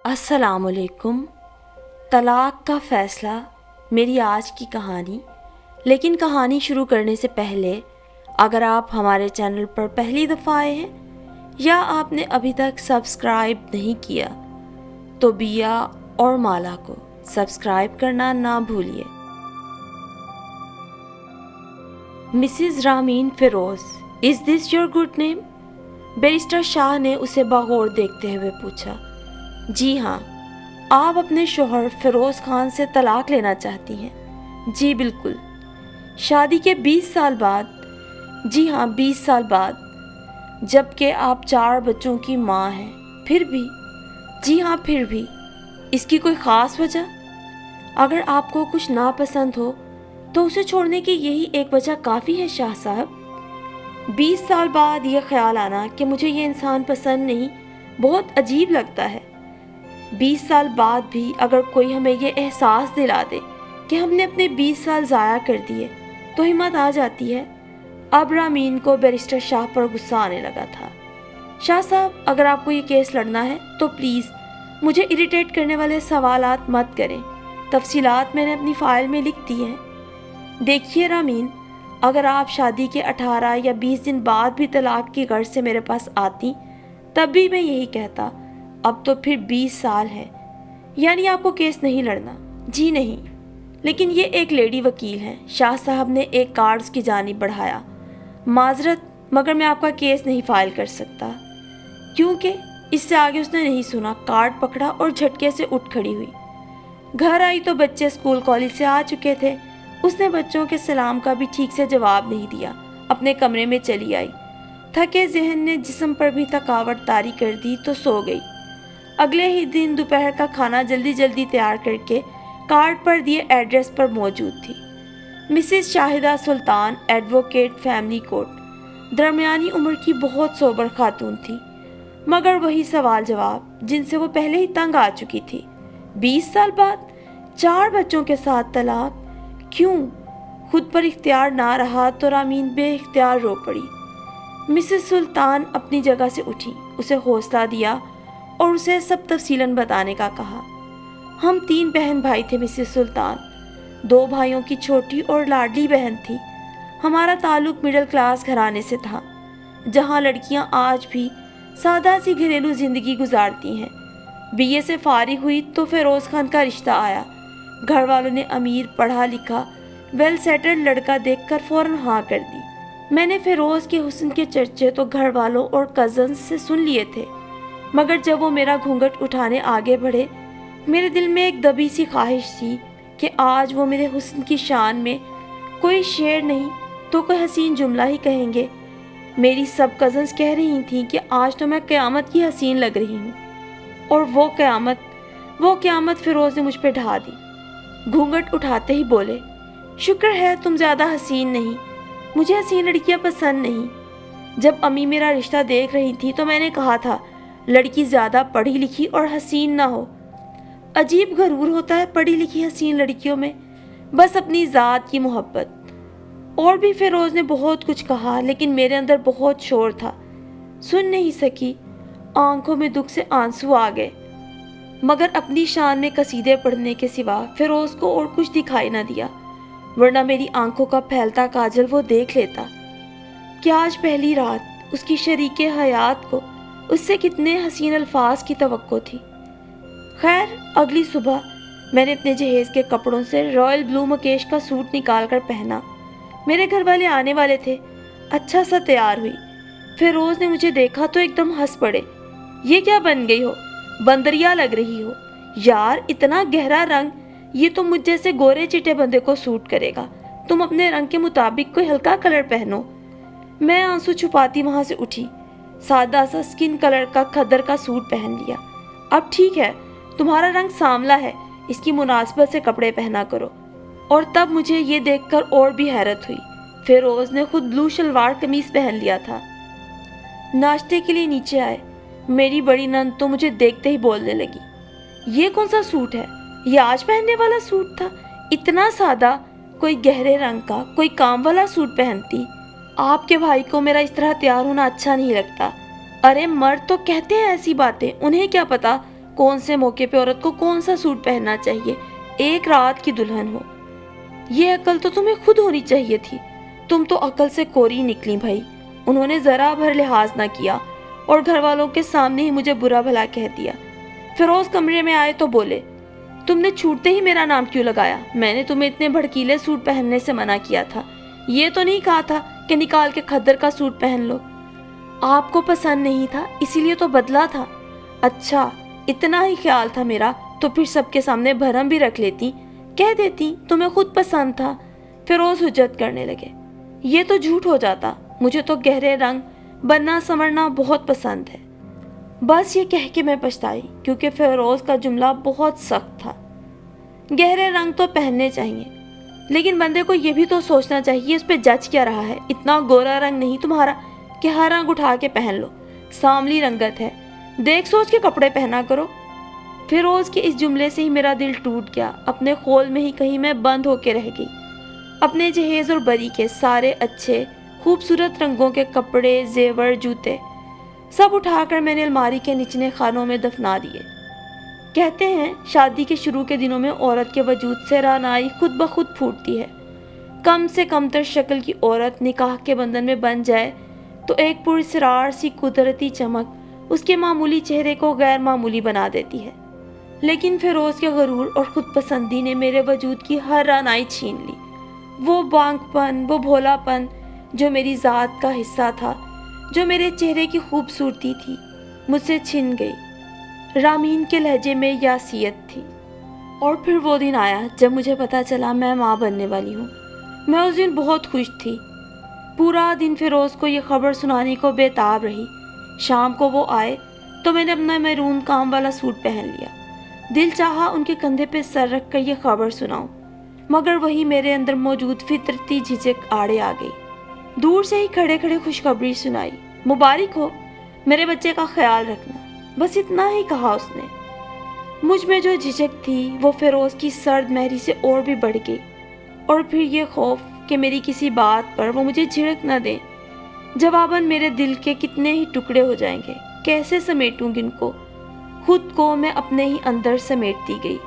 अस्सलाम वालेकुम। तलाक का फ़ैसला मेरी आज की कहानी। लेकिन कहानी शुरू करने से पहले अगर आप हमारे चैनल पर पहली दफ़ा आए हैं या आपने अभी तक सब्सक्राइब नहीं किया तो बिया और माला को सब्सक्राइब करना ना भूलिए। Mrs Rameen Firoz, is this your good name? Barrister Shah ने उसे बागौर देखते हुए पूछा। जी हाँ, आप अपने शोहर फ़िरोज़ खान से तलाक लेना चाहती हैं? जी बिल्कुल। शादी के 20 साल बाद? जी हाँ, 20 साल बाद, जबकि आप 4 बच्चों की माँ हैं। फिर भी? जी हाँ, फिर भी। इसकी कोई ख़ास वजह? अगर आपको कुछ नापसंद हो तो उसे छोड़ने की यही एक वजह काफ़ी है शाह साहब। 20 साल बाद ये ख्याल आना कि मुझे ये इंसान पसंद नहीं, बहुत अजीब लगता है। 20 साल बाद भी अगर कोई हमें ये एहसास दिला दे कि हमने अपने 20 साल ज़ाया कर दिए तो हिम्मत आ जाती है। अब रामीन को बैरिस्टर शाह पर गुस्सा आने लगा था। शाह साहब, अगर आपको ये केस लड़ना है तो प्लीज़ मुझे इरिटेट करने वाले सवालात मत करें। तफसीलात मैंने अपनी फ़ाइल में लिख दी हैं। देखिए रामीन, अगर आप शादी के 18 या 20 दिन बाद भी तलाक की गर्ज से मेरे पास आती तब भी मैं यही कहता। अब तो फिर 20 साल है, यानी आपको केस नहीं लड़ना? जी नहीं। लेकिन ये एक लेडी वकील हैं। शाह साहब ने एक कार्ड उसकी जानिब बढ़ाया। माजरत, मगर मैं आपका केस नहीं फाइल कर सकता। क्योंकि? इससे आगे उसने नहीं सुना। कार्ड पकड़ा और झटके से उठ खड़ी हुई। घर आई तो बच्चे स्कूल कॉलेज से आ चुके थे। उसने बच्चों के सलाम का भी ठीक से जवाब नहीं दिया, अपने कमरे में चली आई। थके जहन ने जिस्म पर भी थकावट तारी कर दी तो सो गई। अगले ही दिन दोपहर का खाना जल्दी जल्दी तैयार करके कार्ड पर दिए एड्रेस पर मौजूद थी। मिसेस शाहिदा सुल्तान, एडवोकेट, फैमिली कोर्ट। दरमियानी उम्र की बहुत सोबर खातून थी, मगर वही सवाल जवाब जिनसे वो पहले ही तंग आ चुकी थी। 20 साल बाद 4 बच्चों के साथ तलाक? क्यों? खुद पर इख्तियार ना रहा तो रामीन बेइख्तियार रो पड़ी। मिसेस सुल्तान अपनी जगह से उठी, उसे हौसला दिया और उसे सब तफसीलन बताने का कहा। हम 3 बहन भाई थे मिसेस सुल्तान। 2 भाइयों की छोटी और लाडली बहन थी। हमारा ताल्लुक मिडिल क्लास घराने से था, जहाँ लड़कियाँ आज भी सादा सी घरेलू ज़िंदगी गुजारती हैं। बीए से फारिग हुई तो फ़िरोज़ खान का रिश्ता आया। घर वालों ने अमीर, पढ़ा लिखा, वेल सेटल्ड लड़का देखकर फ़ौरन हाँ कर दी। मैंने फ़िरोज़ के हुस्न के चर्चे तो घर वालों और कज़न्स से सुन लिए थे, मगर जब वो मेरा घूंघट उठाने आगे बढ़े, मेरे दिल में एक दबी सी ख्वाहिश थी कि आज वो मेरे हुस्न की शान में कोई शेर नहीं तो कोई हसीन जुमला ही कहेंगे। मेरी सब कज़न्स कह रही थीं कि आज तो मैं क़यामत की हसीन लग रही हूँ, और वो क़यामत फ़िरोज़ ने मुझ पर ढा दी। घूंघट उठाते ही बोले, शुक्र है तुम ज़्यादा हसीन नहीं, मुझे हसीन लड़कियाँ पसंद नहीं। जब अम्मी मेरा रिश्ता देख रही थी तो मैंने कहा था लड़की ज़्यादा पढ़ी लिखी और हसीन ना हो। अजीब गरूर होता है पढ़ी लिखी हसीन लड़कियों में, बस अपनी ज़ात की मोहब्बत। और भी फ़िरोज़ ने बहुत कुछ कहा, लेकिन मेरे अंदर बहुत शोर था, सुन नहीं सकी। आंखों में दुख से आंसू आ गए, मगर अपनी शान में कसीदे पढ़ने के सिवा फ़िरोज़ को और कुछ दिखाई न दिया, वरना मेरी आंखों का फैलता काजल वो देख लेता। क्या आज पहली रात उसकी शरीके हयात को उससे कितने हसीन अल्फाज की तवक्को थी। खैर, अगली सुबह मैंने अपने जहेज़ के कपड़ों से रॉयल ब्लू मकेश का सूट निकाल कर पहना। मेरे घर वाले आने वाले थे। अच्छा सा तैयार हुई। फ़िरोज़ ने मुझे देखा तो एकदम हंस पड़े। ये क्या बन गई हो, बंदरिया लग रही हो। यार, इतना गहरा रंग, ये तो मुझ जैसे गोरे चिटे बंदे को सूट करेगा। तुम अपने रंग के मुताबिक कोई हल्का कलर पहनो। मैं आंसू छुपाती वहाँ से उठी। सादा सा स्किन कलर का खद्दर का सूट पहन लिया। अब ठीक है, तुम्हारा रंग सांवला है, इसकी मुनासिबत से कपड़े पहना करो। और तब मुझे ये देखकर और भी हैरत हुई, फ़िरोज़ ने खुद ब्लू शलवार कमीज़ पहन लिया था। नाश्ते के लिए नीचे आए। मेरी बड़ी नंद तो मुझे देखते ही बोलने लगी, ये कौन सा सूट है? ये आज पहनने वाला सूट था, इतना सादा। कोई गहरे रंग का, कोई काम वाला सूट पहनती। आपके भाई को मेरा इस तरह तैयार होना अच्छा नहीं लगता। अरे मर्द तो कहते हैं ऐसी बातें, उन्हें क्या पता कौन से मौके पे औरत को कौन सा सूट पहनना चाहिए, एक रात की दुल्हन हो। ये अकल तो तुम्हें खुद होनी चाहिए थी। तुम तो अकल से कोरी निकली भाई। उन्होंने ज़रा भर लिहाज ना किया और घर वालों के सामने ही मुझे बुरा भला कह दिया। फिरोज कमरे में आए तो बोले, तुमने छूटते ही मेरा नाम क्यों लगाया? मैंने तुम्हें इतने भड़कीले सूट पहनने से मना किया था। ये तो नहीं कहा था कि निकाल के खद्दर का सूट पहन लो। आपको पसंद नहीं था इसीलिए तो बदला था। अच्छा, इतना ही ख्याल था मेरा तो फिर सबके सामने भरम भी रख लेती, कह देती तुम्हें खुद पसंद था। फिरोज हुज्जत करने लगे। ये तो झूठ हो जाता। मुझे तो गहरे रंग बनना संवरना बहुत पसंद है। बस ये कह के मैं पछताई क्योंकि फिरोज का जुमला बहुत सख्त था। गहरे रंग तो पहनने चाहिए, लेकिन बंदे को ये भी तो सोचना चाहिए उस पर जच क्या रहा है। इतना गोरा रंग नहीं तुम्हारा कि हर रंग उठा के पहन लो। सांवली रंगत है, देख सोच के कपड़े पहना करो। फिरोज के इस जुमले से ही मेरा दिल टूट गया। अपने खोल में ही कहीं मैं बंद होके रह गई। अपने जहेज और बरी के सारे अच्छे खूबसूरत रंगों के कपड़े, जेवर, जूते सब उठाकर मैंने अलमारी के निचले खानों में दफना दिए। कहते हैं शादी के शुरू के दिनों में औरत के वजूद से रानाई खुद ब खुद फूटती है। कम से कम तर शक्ल की औरत निकाह के बंधन में बन जाए तो एक पुरस्रार सी कुदरती चमक उसके मामूली चेहरे को गैर मामूली बना देती है। लेकिन फिरोज के गरूर और खुद पसंदी ने मेरे वजूद की हर रानाई छीन ली। वो बांकपन, वो भोलापन जो मेरी ज़ात का हिस्सा था, जो मेरे चेहरे की खूबसूरती थी, मुझसे छिन गई। रामीन के लहजे में यासियत थी। और फिर वो दिन आया जब मुझे पता चला मैं माँ बनने वाली हूँ। मैं उस दिन बहुत खुश थी। पूरा दिन फिरोज़ को ये खबर सुनाने को बेताब रही। शाम को वो आए तो मैंने अपना मैरून काम वाला सूट पहन लिया। दिल चाहा उनके कंधे पे सर रख कर ये खबर सुनाऊं, मगर वही मेरे अंदर मौजूद फितरती झिझक आड़े आ गई। दूर से ही खड़े खड़े खुशखबरी सुनाई, मुबारक हो, मेरे बच्चे का ख्याल रखना। बस इतना ही कहा उसने। मुझ में जो झिझक थी वो फिरोज़ की सर्द महरी से और भी बढ़ गई। और फिर ये खौफ कि मेरी किसी बात पर वो मुझे झिड़क न दें। जवाबन मेरे दिल के कितने ही टुकड़े हो जाएंगे, कैसे समेटूंगी इनको। खुद को मैं अपने ही अंदर समेटती गई।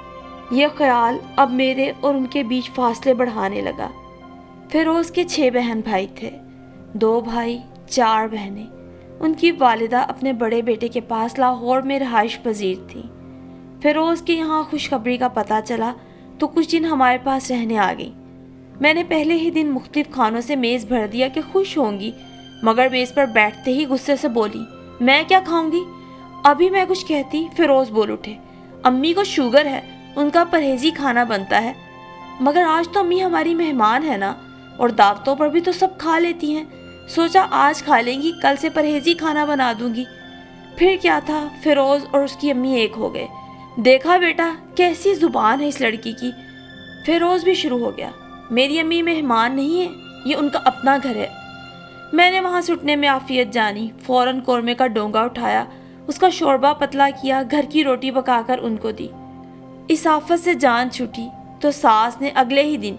यह ख्याल अब मेरे और उनके बीच फासले बढ़ाने लगा। फिरोज़ के 6 बहन भाई थे, 2 भाई 4 बहनें। उनकी वालिदा अपने बड़े बेटे के पास लाहौर में रहाइश पजीर थी। फिरोज़ के यहाँ खुशखबरी का पता चला तो कुछ दिन हमारे पास रहने आ गई। मैंने पहले ही दिन मुख्तलिफ खानों से मेज़ भर दिया कि खुश होंगी, मगर मेज़ पर बैठते ही गुस्से से बोली, मैं क्या खाऊंगी? अभी मैं कुछ कहती, फिरोज़ बोल उठे, अम्मी को शुगर है, उनका परहेजी खाना बनता है। मगर आज तो अम्मी हमारी मेहमान है ना, और दावतों पर भी तो सब खा लेती हैं। सोचा आज खा लेंगी, कल से परहेजी खाना बना दूंगी। फिर क्या था, फिरोज़ और उसकी अम्मी एक हो गए। देखा बेटा कैसी जुबान है इस लड़की की। फिरोज़ भी शुरू हो गया, मेरी अम्मी मेहमान नहीं है, ये उनका अपना घर है। मैंने वहाँ से उठने में आफियत जानी, फ़ौरन कौरमे का डोंगा उठाया, उसका शोरबा पतला किया, घर की रोटी पकाकर उनको दी। इस आफत से जान छूटी तो सास ने अगले ही दिन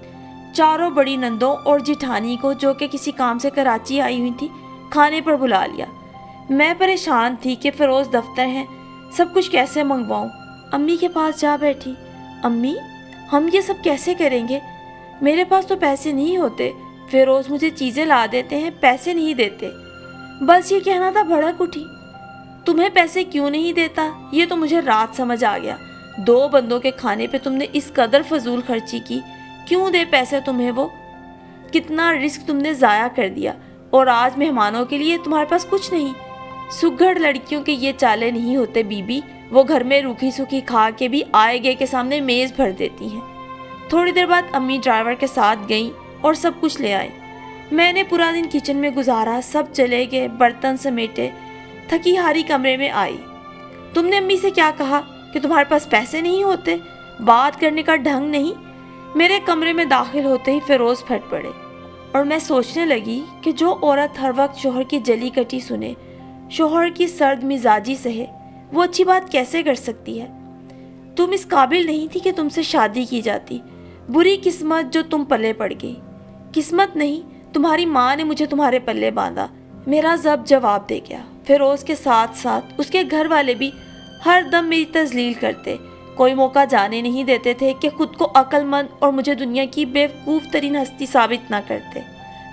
चारों बड़ी नंदों और जिठानी को, जो कि किसी काम से कराची आई हुई थी, खाने पर बुला लिया। मैं परेशान थी कि फिरोज़ दफ्तर हैं, सब कुछ कैसे मंगवाऊं। अम्मी के पास जा बैठी, अम्मी हम ये सब कैसे करेंगे? मेरे पास तो पैसे नहीं होते। फिरोज़ मुझे चीज़ें ला देते हैं, पैसे नहीं देते। बस ये कहना था, भड़क उठी। तुम्हें पैसे क्यों नहीं देता ये तो मुझे रात समझ आ गया। 2 बंदों के खाने पे तुमने इस कदर फजूल खर्ची की, क्यों दे पैसे तुम्हें वो? कितना रिस्क तुमने ज़ाया कर दिया, और आज मेहमानों के लिए तुम्हारे पास कुछ नहीं। सुघड़ लड़कियों के ये चाले नहीं होते बीबी, वो घर में रूखी सूखी खा के भी आए गए के सामने मेज़ भर देती हैं। थोड़ी देर बाद अम्मी ड्राइवर के साथ गईं और सब कुछ ले आए। मैंने पूरा दिन किचन में गुजारा, सब चले गए, बर्तन समेटे, थकी हारी कमरे में आई। तुमने अम्मी से क्या कहा कि तुम्हारे पास पैसे नहीं होते? बात करने का ढंग नहीं। मेरे कमरे में दाखिल होते ही फिरोज़ फट पड़े और मैं सोचने लगी कि जो औरत हर वक्त शोहर की जली कटी सुने, शोहर की सर्द मिजाजी सहे, वो अच्छी बात कैसे कर सकती है? तुम इस काबिल नहीं थी कि तुमसे शादी की जाती। बुरी किस्मत जो तुम पल्ले पड़ गई। किस्मत नहीं, तुम्हारी माँ ने मुझे तुम्हारे पल्ले बांधा। मेरा जब जवाब दे गया। फिरोज़ के साथ साथ उसके घर वाले भी हर दम मेरी तजलील करते, कोई मौका जाने नहीं देते थे कि खुद को अक्लमंद और मुझे दुनिया की बेवकूफ़ तरीन हस्ती साबित ना करते।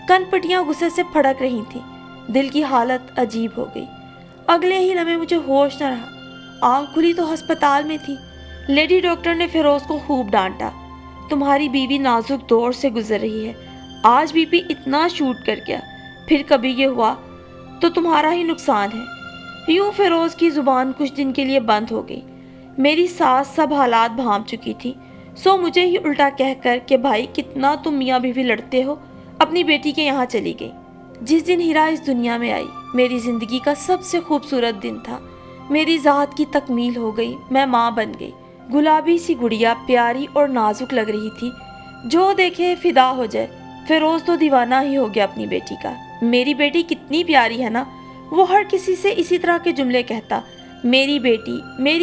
कनपटियाँ गुस्से से फड़क रही थीं, दिल की हालत अजीब हो गई। अगले ही लम्हे मुझे होश न रहा। आँख खुली तो अस्पताल में थी। लेडी डॉक्टर ने फिरोज़ को खूब डांटा। तुम्हारी बीवी नाजुक दौर से गुजर रही है, आज बीपी इतना शूट कर गया, फिर कभी ये हुआ तो तुम्हारा ही नुकसान है। यूं फिरोज़ की ज़ुबान कुछ दिन के लिए बंद हो गई। मेरी सास सब हालात भांप चुकी थी, सो मुझे ही उल्टा कहकर कि भाई कितना तुम मियाँ बीवी लड़ते हो, अपनी बेटी के यहाँ चली गई। जिस दिन हीरा इस दुनिया में आई, मेरी ज़िंदगी का सबसे खूबसूरत दिन था। मेरी ज़ात की तकमील हो गई, मैं माँ बन गई। गुलाबी सी गुड़िया प्यारी और नाजुक लग रही थी, जो देखे फिदा हो जाए। फिरोज़ तो दीवाना ही हो गया अपनी बेटी का। मेरी बेटी कितनी प्यारी है ना, वो हर किसी से इसी तरह के जुमले कहता। मेरी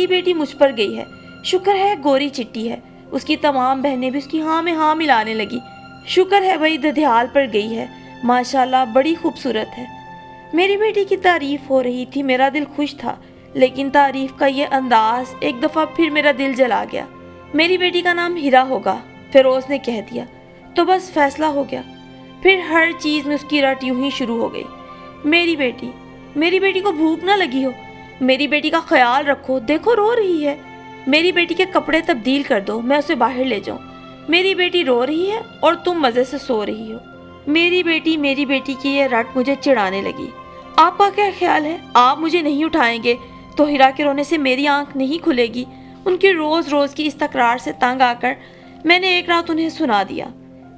बेटी मुझ पर गई है, शुक्र है गोरी चिट्टी है। उसकी तमाम बहनें भी उसकी हाँ में हाँ मिलाने लगी। शुक्र है भाई दधियाल पर गई है, माशाल्लाह बड़ी खूबसूरत है। मेरी बेटी की तारीफ हो रही थी, मेरा दिल खुश था, लेकिन तारीफ का ये अंदाज एक दफ़ा फिर मेरा दिल जला गया। मेरी बेटी का नाम हीरा होगा, फिरोज़ ने कह दिया तो बस फैसला हो गया। फिर हर चीज़ में उसकी रट यूं ही शुरू हो गई। मेरी बेटी को भूख ना लगी हो, मेरी बेटी का ख्याल रखो, देखो रो रही है। मेरी बेटी के कपड़े तब्दील कर दो, मैं उसे बाहर ले जाऊं। मेरी बेटी रो रही है और तुम मज़े से सो रही हो। मेरी बेटी की ये रट मुझे चिढ़ाने लगी। आपका क्या ख्याल है, आप मुझे नहीं उठाएंगे तो हीरा के रोने से मेरी आंख नहीं खुलेगी? उनकी रोज़ रोज़ की इस तकरार से तंग आकर मैंने एक रात उन्हें सुना दिया,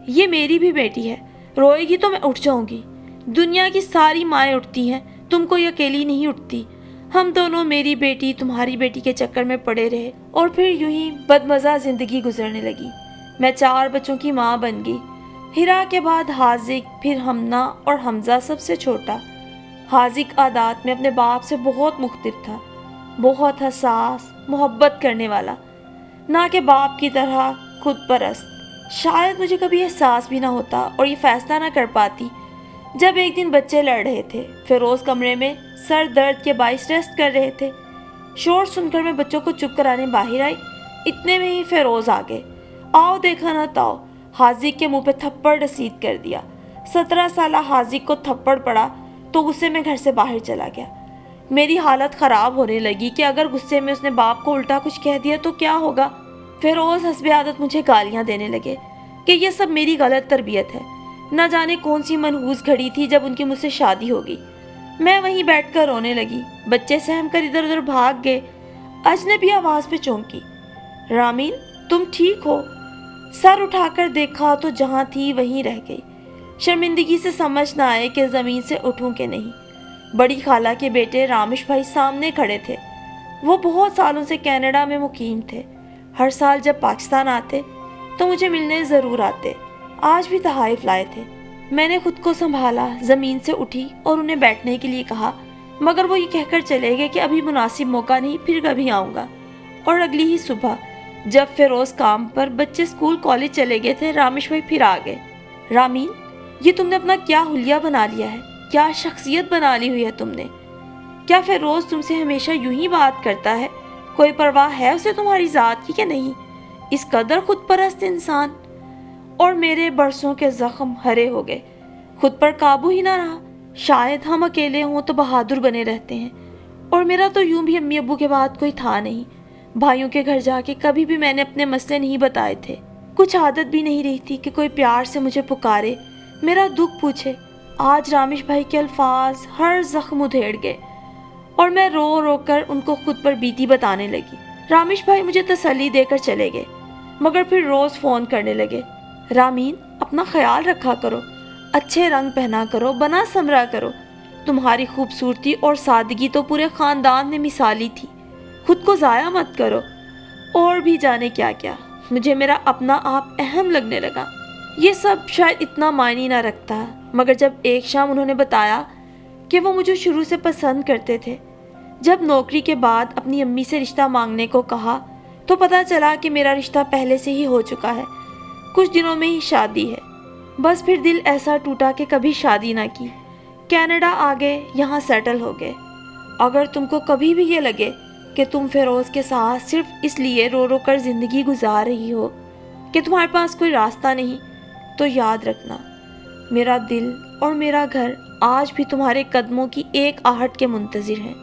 ये मेरी भी बेटी है, रोएगी तो मैं उठ जाऊंगी। दुनिया की सारी माएँ उठती हैं, तुम कोई अकेली नहीं उठती। हम दोनों मेरी बेटी तुम्हारी बेटी के चक्कर में पड़े रहे और फिर यूं ही बदमज़ा ज़िंदगी गुजरने लगी। मैं 4 बच्चों की माँ बन गई। हीरा के बाद हाजिक, फिर हमना और हमजा सबसे छोटा। हाजिक आदात में अपने बाप से बहुत मुख्तलिफ था, बहुत हसास, मोहब्बत करने वाला, ना कि बाप की तरह खुद परस्त। शायद मुझे कभी एहसास भी ना होता और ये फैसला ना कर पाती। जब एक दिन बच्चे लड़ रहे थे, फिरोज़ कमरे में सर दर्द के बाइस रेस्ट कर रहे थे। शोर सुनकर मैं बच्चों को चुप कराने बाहर आई। इतने में ही फिरोज़ आ गए। आओ देखा ना ताओ, हाजिक के मुंह पे थप्पड़ रसीद कर दिया। 17 साला हाजिक को थप्पड़ पड़ा तो गुस्से में घर से बाहर चला गया। मेरी हालत ख़राब होने लगी कि अगर गुस्से में उसने बाप को उल्टा कुछ कह दिया तो क्या होगा। फिरोज़ हस्बे आदत मुझे गालियाँ देने लगे कि यह सब मेरी गलत तरबियत है। न जाने कौन सी मनहूस घड़ी थी जब उनकी मुझसे शादी हो गई। मैं वहीं बैठकर रोने लगी। बच्चे सहम कर इधर उधर भाग गए। अजनबी आवाज़ पे चौंकी, रामीन तुम ठीक हो? सर उठाकर देखा तो जहाँ थी वहीं रह गई। शर्मिंदगी से समझ ना आए कि ज़मीन से उठूं कि नहीं। बड़ी खाला के बेटे रामिश भाई सामने खड़े थे। वो बहुत सालों से कनाडा में मुकीम थे। हर साल जब पाकिस्तान आते तो मुझे मिलने ज़रूर आते। आज भी तहाइफ लाए थे। मैंने खुद को संभाला, ज़मीन से उठी और उन्हें बैठने के लिए कहा, मगर वो ये कहकर चले गए कि अभी मुनासिब मौका नहीं, फिर कभी आऊँगा। और अगली ही सुबह जब फिरोज़ काम पर, बच्चे स्कूल कॉलेज चले गए थे, रामिश भाई फिर आ गए। रामीन, ये तुमने अपना क्या हुलिया बना लिया है, क्या शख्सियत बना ली हुई है तुमने? क्या फिरोज़ तुमसे हमेशा यूं ही बात करता है? कोई परवाह है उसे तुम्हारी ज़ात की कि नहीं? इस कदर खुद परस्त इंसान। और मेरे बरसों के ज़ख्म हरे हो गए, खुद पर काबू ही ना रहा। शायद हम अकेले हों तो बहादुर बने रहते हैं, और मेरा तो यूं भी अम्मी अब्बू के बाद कोई था नहीं। भाइयों के घर जाके कभी भी मैंने अपने मसले नहीं बताए थे। कुछ आदत भी नहीं रही थी कि कोई प्यार से मुझे पुकारे, मेरा दुख पूछे। आज रामिश भाई के अल्फाज हर जख्म उधेड़ गए और मैं रो रो कर उनको खुद पर बीती बताने लगी। रामिश भाई मुझे तसल्ली देकर चले गए, मगर फिर रोज़ फ़ोन करने लगे, रामीन अपना ख्याल रखा करो, अच्छे रंग पहना करो, बना समरा करो। तुम्हारी खूबसूरती और सादगी तो पूरे ख़ानदान में मिसाली थी, खुद को ज़ाया मत करो। और भी जाने क्या क्या। मुझे मेरा अपना आप अहम लगने लगा। ये सब शायद इतना मायने ना रखता, मगर जब एक शाम उन्होंने बताया कि वो मुझे शुरू से पसंद करते थे, जब नौकरी के बाद अपनी अम्मी से रिश्ता मांगने को कहा तो पता चला कि मेरा रिश्ता पहले से ही हो चुका है, कुछ दिनों में ही शादी है। बस फिर दिल ऐसा टूटा कि कभी शादी ना की। कनाडा आ गए, यहाँ सेटल हो गए। अगर तुमको कभी भी ये लगे کہ تم فیروز کے ساتھ صرف اس لیے رو رو کر زندگی گزار رہی ہو کہ تمہارے پاس کوئی راستہ نہیں، تو یاد رکھنا میرا دل اور میرا گھر آج بھی تمہارے قدموں کی ایک آہٹ کے منتظر ہیں۔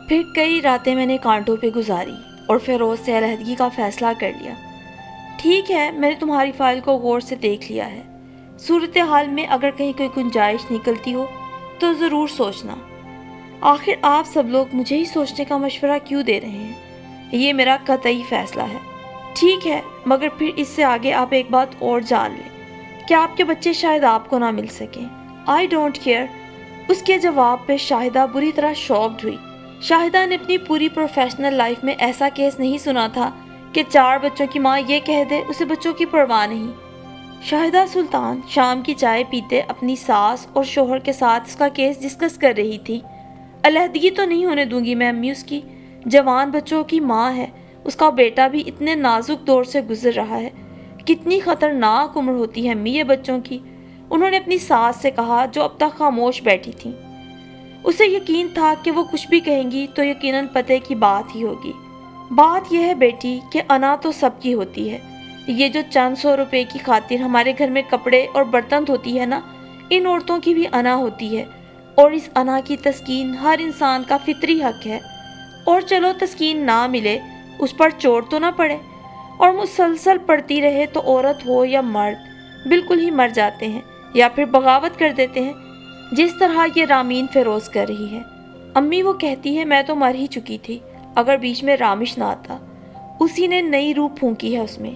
پھر کئی راتیں میں نے کانٹوں پہ گزاری اور فیروز سے علیحدگی کا فیصلہ کر لیا۔ ٹھیک ہے، میں نے تمہاری فائل کو غور سے دیکھ لیا ہے۔ صورتحال میں اگر کہیں کوئی گنجائش نکلتی ہو تو ضرور سوچنا۔ آخر آپ سب لوگ مجھے ہی سوچنے کا مشورہ کیوں دے رہے ہیں؟ یہ میرا قطعی فیصلہ ہے۔ ٹھیک ہے، مگر پھر اس سے آگے آپ ایک بات اور جان لیں کہ آپ کے بچے شاید آپ کو نہ مل سکیں۔ I don't care. اس کے جواب پہ شاہدہ بری طرح شاکڈ ہوئی۔ شاہدہ نے اپنی پوری پروفیشنل لائف میں ایسا کیس نہیں سنا تھا کہ 4 بچوں کی ماں یہ کہہ دے اسے بچوں کی پرواہ نہیں۔ شاہدہ سلطان شام کی چائے پیتے اپنی ساس اور شوہر کے ساتھ اس کا کیس ڈسکس کر رہی تھی۔ علیحدگی تو نہیں ہونے دوں گی میں امی، اس کی جوان بچوں کی ماں ہے، اس کا بیٹا بھی اتنے نازک دور سے گزر رہا ہے، کتنی خطرناک عمر ہوتی ہے امی یہ بچوں کی، انہوں نے اپنی ساس سے کہا جو اب تک خاموش بیٹھی تھی۔ اسے یقین تھا کہ وہ کچھ بھی کہیں گی تو یقیناً پتے کی بات ہی ہوگی۔ بات یہ ہے بیٹی کہ انا تو سب کی ہوتی ہے، یہ جو چند 100 روپے کی خاطر ہمارے گھر میں کپڑے اور برتن دھوتی ہے نا، ان عورتوں کی بھی انا ہوتی ہے، اور اس انا کی تسکین ہر انسان کا فطری حق ہے۔ اور چلو تسکین نہ ملے، اس پر چوٹ تو نہ پڑے، اور مسلسل پڑتی رہے تو عورت ہو یا مرد بالکل ہی مر جاتے ہیں یا پھر بغاوت کر دیتے ہیں، جس طرح یہ رامین فیروز کر رہی ہے۔ امی وہ کہتی ہے میں تو مر ہی چکی تھی اگر بیچ میں رامش نہ آتا، اسی نے نئی روح پھونکی ہے اس میں۔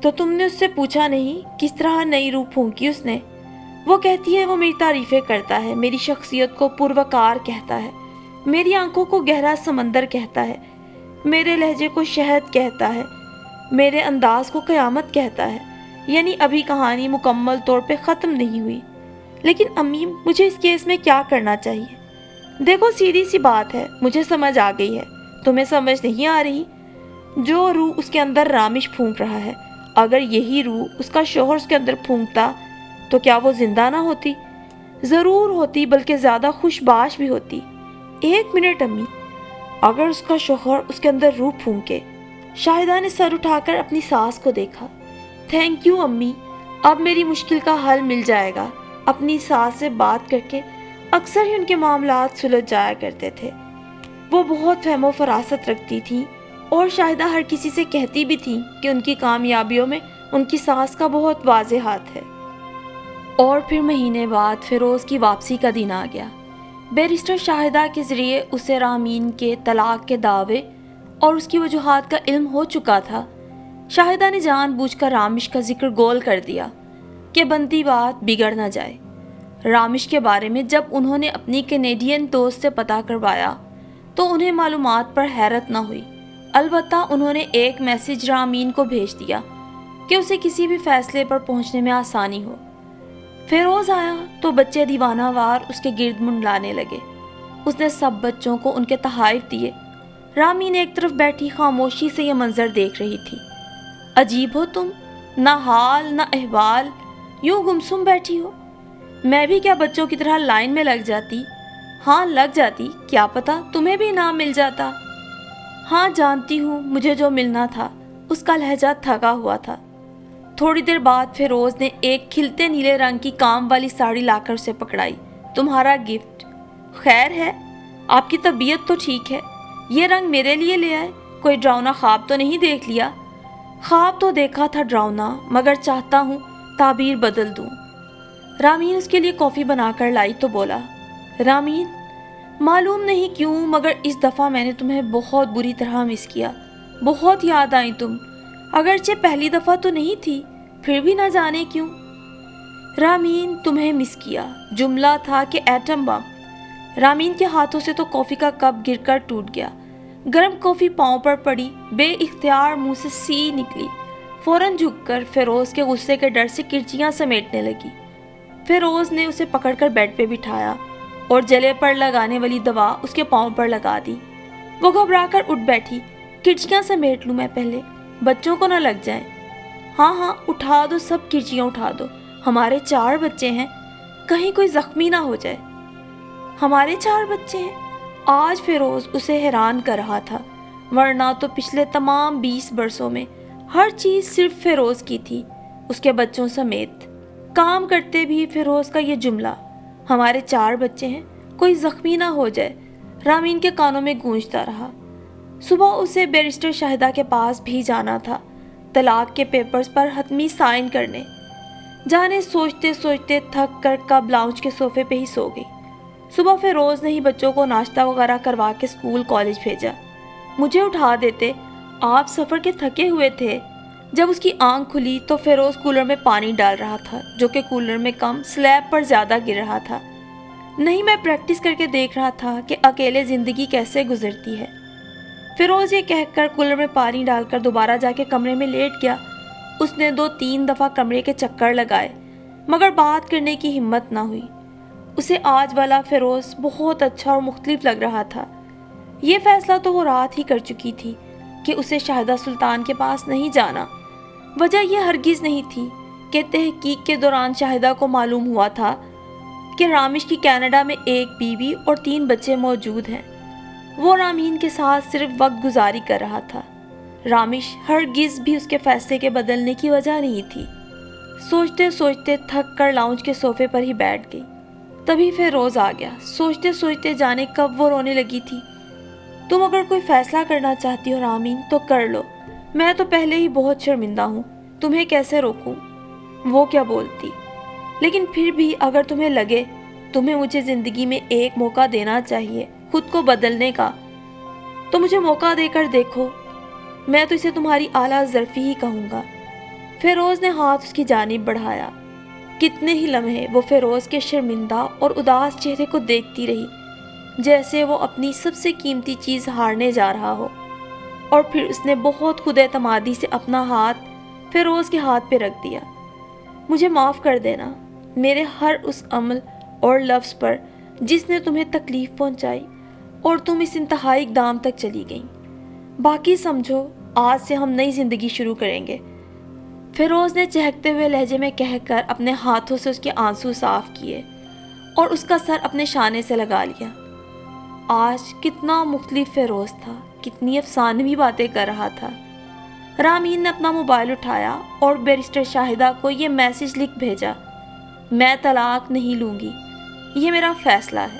تو تم نے اس سے پوچھا نہیں کس طرح نئی روح پھونکی اس نے؟ وہ کہتی ہے وہ میری تعریفیں کرتا ہے، میری شخصیت کو پروکار کہتا ہے، میری آنکھوں کو گہرا سمندر کہتا ہے، میرے لہجے کو شہد کہتا ہے، میرے انداز کو قیامت کہتا ہے۔ یعنی ابھی کہانی مکمل طور پہ ختم نہیں ہوئی۔ لیکن امی مجھے اس کیس میں کیا کرنا چاہیے؟ دیکھو سیدھی سی بات ہے، مجھے سمجھ آ گئی ہے، تمہیں سمجھ نہیں آ رہی؟ جو روح اس کے اندر رامش پھونک رہا ہے، اگر یہی روح اس کا شوہر اس کے اندر پھونکتا تو کیا وہ زندہ نہ ہوتی؟ ضرور ہوتی، بلکہ زیادہ خوش باش بھی ہوتی۔ 1 منٹ امی، اگر اس کا شوہر اس کے اندر روح پھونکے؟ شاہدہ نے سر اٹھا کر اپنی ساس کو دیکھا۔ تھینک یو امی، اب میری مشکل کا حل مل جائے گا۔ اپنی ساس سے بات کر کے اکثر ہی ان کے معاملات سلجھ جایا کرتے تھے۔ وہ بہت فہم و فراست رکھتی تھیں اور شاہدہ ہر کسی سے کہتی بھی تھیں کہ ان کی کامیابیوں میں ان کی ساس کا بہت واضح ہاتھ ہے۔ اور پھر مہینے بعد فیروز کی واپسی کا دن آ گیا۔ بیرسٹر شاہدہ کے ذریعے اسے رامین کے طلاق کے دعوے اور اس کی وجوہات کا علم ہو چکا تھا۔ شاہدہ نے جان بوجھ کر رامش کا ذکر گول کر دیا کہ بنتی بات بگڑ نہ جائے۔ رامش کے بارے میں جب انہوں نے اپنی کینیڈین دوست سے پتہ کروایا تو انہیں معلومات پر حیرت نہ ہوئی، البتہ انہوں نے ایک میسج رامین کو بھیج دیا کہ اسے کسی بھی فیصلے پر پہنچنے میں آسانی ہو۔ فیروز آیا تو بچے دیوانہ وار اس کے گرد منڈلانے لگے۔ اس نے سب بچوں کو ان کے تحائف دیے۔ رامین ایک طرف بیٹھی خاموشی سے یہ منظر دیکھ رہی تھی۔ عجیب ہو تم، نہ حال نہ احوال، یوں گمسم بیٹھی ہو۔ میں بھی کیا بچوں کی طرح لائن میں لگ جاتی؟ ہاں لگ جاتی، کیا پتا تمہیں بھی انعام مل جاتا۔ ہاں جانتی ہوں، مجھے جو ملنا تھا۔ اس کا لہجہ تھکا ہوا تھا۔ تھوڑی دیر بعد فیروز نے ایک کھلتے نیلے رنگ کی کام والی ساڑی لا کر اسے پکڑائی۔ تمہارا گفٹ۔ خیر ہے، آپ کی طبیعت تو ٹھیک ہے؟ یہ رنگ میرے لیے لے آئے؟ کوئی ڈراؤنا خواب تو نہیں دیکھ لیا؟ خواب تو دیکھا تھا ڈراؤنا، مگر چاہتا ہوں تعبیر بدل دوں۔ رامین اس کے لیے کافی بنا کر لائی تو بولا، رامین معلوم نہیں کیوں مگر اس دفعہ میں نے تمہیں بہت بری طرح مس کیا، بہت یاد آئی تم، اگرچہ پہلی دفعہ تو نہیں تھی، پھر بھی نہ جانے کیوں۔ رامین تمہیں مس کیا، جملہ تھا کہ ایٹم بم۔ رامین کے ہاتھوں سے تو کافی کا کپ گر کر ٹوٹ گیا، گرم کافی پاؤں پر پڑی، بے اختیار منہ سے سی نکلی۔ فوراً جھک کر فیروز کے غصے کے ڈر سے کرچیاں سمیٹنے لگی۔ فیروز نے اسے پکڑ کر بیڈ پہ بٹھایا اور جلے پر لگانے والی دوا اس کے پاؤں پر لگا دی۔ وہ گھبرا کر اٹھ بیٹھی۔ کرچیاں سمیٹ لوں میں پہلے، بچوں کو نہ لگ جائیں۔ ہاں ہاں اٹھا دو، سب کرچیاں اٹھا دو، ہمارے 4 بچے ہیں، کہیں کوئی زخمی نہ ہو جائے۔ ہمارے 4 بچے ہیں؟ آج فیروز اسے حیران کر رہا تھا۔ ورنہ تو پچھلے تمام 20 برسوں میں ہر چیز صرف فیروز کی تھی، اس کے بچوں سمیت۔ کام کرتے بھی فیروز کا یہ جملہ، ہمارے 4 بچے ہیں، کوئی زخمی نہ ہو جائے، رامین کے کانوں میں گونجتا رہا۔ صبح اسے بیرسٹر شاہدہ کے پاس بھی جانا تھا، طلاق کے پیپرز پر حتمی سائن کرنے۔ جانے سوچتے سوچتے تھک کر کب لاؤنج کے صوفے پہ ہی سو گئی۔ صبح فیروز نے ہی بچوں کو ناشتہ وغیرہ کروا کے اسکول کالج بھیجا۔ مجھے اٹھا دیتے، آپ سفر کے تھکے ہوئے تھے۔ جب اس کی آنکھ کھلی تو فیروز کولر میں پانی ڈال رہا تھا، جو کہ کولر میں کم سلیب پر زیادہ گر رہا تھا۔ نہیں، میں پریکٹس کر کے دیکھ رہا تھا کہ اکیلے زندگی کیسے گزرتی ہے۔ فیروز یہ کہہ کر کولر میں پانی ڈال کر دوبارہ جا کے کمرے میں لیٹ گیا۔ اس نے 2-3 دفعہ کمرے کے چکر لگائے، مگر بات کرنے کی ہمت نہ ہوئی۔ اسے آج والا فیروز بہت اچھا اور مختلف لگ رہا تھا۔ یہ فیصلہ تو وہ رات ہی کر چکی تھی کہ اسے شاہدہ سلطان کے پاس نہیں جانا۔ وجہ یہ ہرگز نہیں تھی کہ تحقیق کے دوران شاہدہ کو معلوم ہوا تھا کہ رامش کی کینیڈا میں 1 بیوی اور 3 بچے موجود ہیں۔ وہ رامین کے ساتھ صرف وقت گزاری کر رہا تھا۔ رامش ہرگز بھی اس کے فیصلے کے بدلنے کی وجہ نہیں تھی۔ سوچتے سوچتے تھک کر لاؤنج کے صوفے پر ہی بیٹھ گئی۔ تبھی فیروز آ گیا۔ سوچتے سوچتے جانے کب وہ رونے لگی تھی۔ تم اگر کوئی فیصلہ کرنا چاہتی ہو رامین تو کر لو، میں تو پہلے ہی بہت شرمندہ ہوں، تمہیں کیسے روکوں؟ وہ کیا بولتی؟ لیکن پھر بھی اگر تمہیں لگے تمہیں مجھے زندگی میں ایک موقع دینا چاہیے خود کو بدلنے کا، تو مجھے موقع دے کر دیکھو، میں تو اسے تمہاری اعلیٰ ظرفی ہی کہوں گا۔ فیروز نے ہاتھ اس کی جانب بڑھایا۔ کتنے ہی لمحے وہ فیروز کے شرمندہ اور اداس چہرے کو دیکھتی رہی، جیسے وہ اپنی سب سے قیمتی چیز ہارنے جا رہا ہو، اور پھر اس نے بہت خود اعتمادی سے اپنا ہاتھ فیروز کے ہاتھ پہ رکھ دیا۔ مجھے معاف کر دینا میرے ہر اس عمل اور لفظ پر جس نے تمہیں تکلیف پہنچائی اور تم اس انتہائی اقدام تک چلی گئیں۔ باقی سمجھو آج سے ہم نئی زندگی شروع کریں گے، فیروز نے چہکتے ہوئے لہجے میں کہہ کر اپنے ہاتھوں سے اس کے آنسو صاف کیے اور اس کا سر اپنے شانے سے لگا لیا۔ آج کتنا مختلف فیروز تھا، کتنی افسانوی باتیں کر رہا تھا۔ رامین نے اپنا موبائل اٹھایا اور بیرسٹر شاہدہ کو یہ میسج لکھ بھیجا، میں طلاق نہیں لوں گی، یہ میرا فیصلہ ہے۔